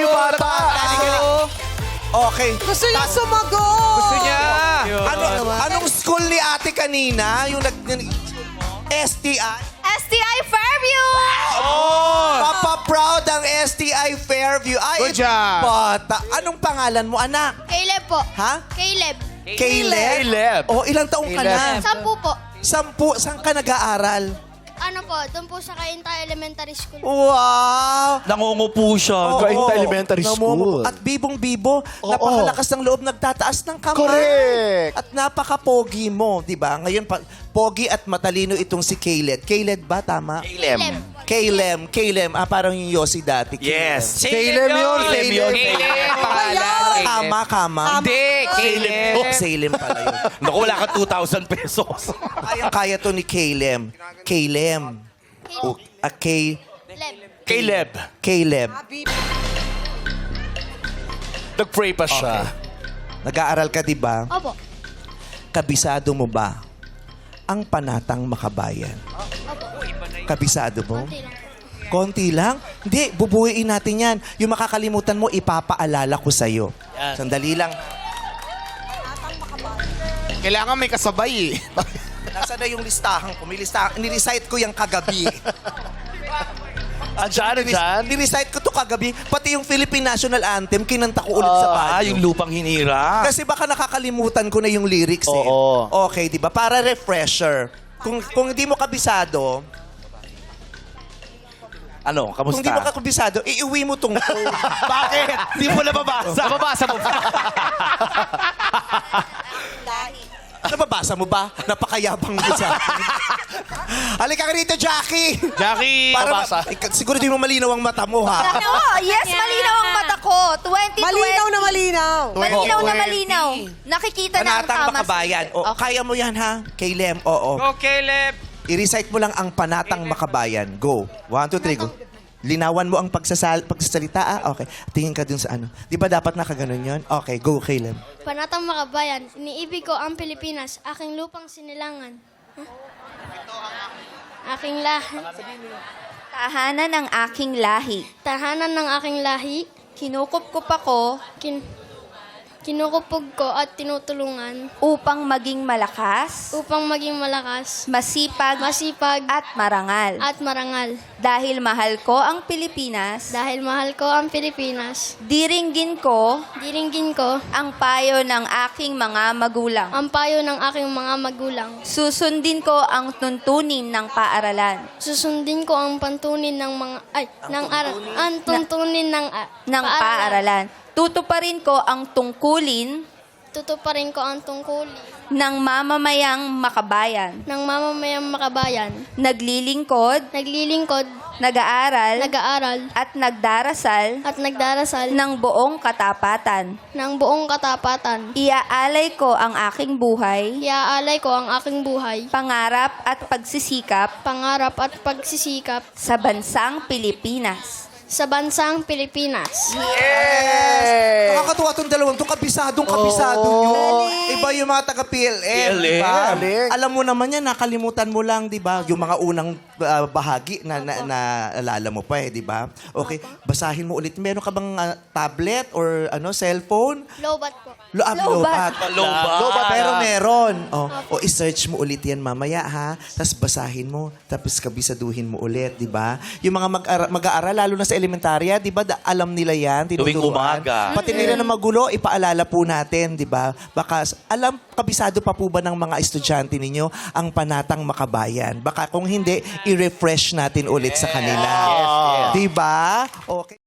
yung bata. Okay. Gusto niya sumagot. Gusto niya. Anong school ni ate kanina? Yung STI? STI Fairview! Papa-proud ang STI Fairview. Ay, Good job. bata. Anong pangalan mo, anak? Caleb po. Ha? Caleb. Caleb. Oh, ilang taong ka na? 10 po. 10. Saan ka nag-aaral? Ano po, doon po sa Kainta Elementary School. Wow! Nangungupo siya. Oo. Elementary School. At bibong-bibo, napakalakas ng loob, nagtataas ng kamay. Correct. At napaka-pogi mo, di ba? Ngayon, pogi at matalino itong si Caleb. Caleb ba? Tama? Caleb. Parang yung Yossi dati. Yes. Caleb yun. Caleb, pangalan. Kama. Hindi, Caleb. Salem pala yun. Naku, wala ka 2,000 pesos. Kaya to ni Caleb. Caleb. Caleb. Nag-pray pa siya. Nag-aaral ka, di ba? Opo. Kabisado mo ba ang panatang makabayan? Opo. Kabisado mo? Konti lang. Konti lang? Hindi, bubuuin natin yan. Yung makakalimutan mo, ipapaalala ko sa'yo. Sandali lang. Kailangan may kasabay eh. Nasaan na yung listahan ko? May listahan. Nirecite ko yung kagabi. Andyan. Nirecite ko to kagabi. Pati yung Philippine National Anthem, kinanta ko ulit sa banyo. Yung lupang hinira. Kasi baka nakakalimutan ko na yung lyrics eh. Oo. Okay, di ba? Para refresher. Kung hindi mo kabisado, Ano, kung hindi mo kabisado, iuwi mo tong Bakit? Hindi mo nababasa. Nababasa mo ba? Nababasa mo ba? Napakayabang mo sa akin. Halika ka rito, Jackie! Jackie, Babasa. Siguro di mo malinaw ang mata mo, ha? Ano? Yes, malinaw ang mata ko. 2020. Malinaw na malinaw. Malinaw na malinaw. Nakikita na ang Panatang tama. makabayan. O, kaya mo yan, ha? Caleb, oo. Go, Caleb. I-recite mo lang ang panatang makabayan. Go. 1, 2, 3, go. Linawan mo ang pagsasalita, Okay. Tingin ka dun sa ano. Di ba dapat nakaganon yun? Okay, go, Caleb. Panatang makabayan, iniibig ko ang Pilipinas, aking lupang sinilangan. Aking lahi. Tahanan ng aking lahi. Tahanan ng aking lahi. Kinukupkup ako Kinukupog ko at tinutulungan upang maging malakas, upang maging malakas, masipag, masipag, at marangal. at marangal. Dahil mahal ko ang Pilipinas, Dahil mahal ko ang Pilipinas, diringgin ko diringgin ko ang payo ng aking mga magulang. ang payo ng aking mga magulang. Susundin ko ang tuntunin ng paaralan Susundin ko ang pantunin ng mga ang tuntunin ng paaralan. Tutuparin ko ang tungkulin Tutuparin ko ang tungkulin ng mamamayang makabayan. ng mamamayang makabayan. Naglilingkod, Naglilingkod, nag-aaral, nag-aaral, at nagdarasal at nagdarasal ng buong katapatan. ng buong katapatan. Iaalay ko ang aking buhay, Iaalay ko ang aking buhay, pangarap at pagsisikap pangarap at pagsisikap sa bansang Pilipinas. sa bansang Pilipinas. Nakakatuwa itong dalawang itong kabisadong nyo. Iba yung mga taga-PLM, di ba? Alam mo naman yan, nakalimutan mo lang, di ba? Yung mga unang bahagi na alala mo pa di ba? Okay, basahin mo ulit. Meron ka bang tablet or cellphone? Lobat po. Lobat. Lobat. Pero meron. O i-search mo ulit yan mamaya, ha? Tapos basahin mo. Tapos kabisaduhin mo ulit, di ba? Yung mga mag-aaral, lalo na sa elementarya, di ba? Alam nila yan. Tuwing tinuturuan. umaga. Pati nila na magulo, ipaalala po natin, di ba? Baka, kabisado pa po ba ng mga estudyante ninyo ang panatang makabayan? Baka kung hindi, i-refresh natin ulit sa kanila. Di ba? Okay.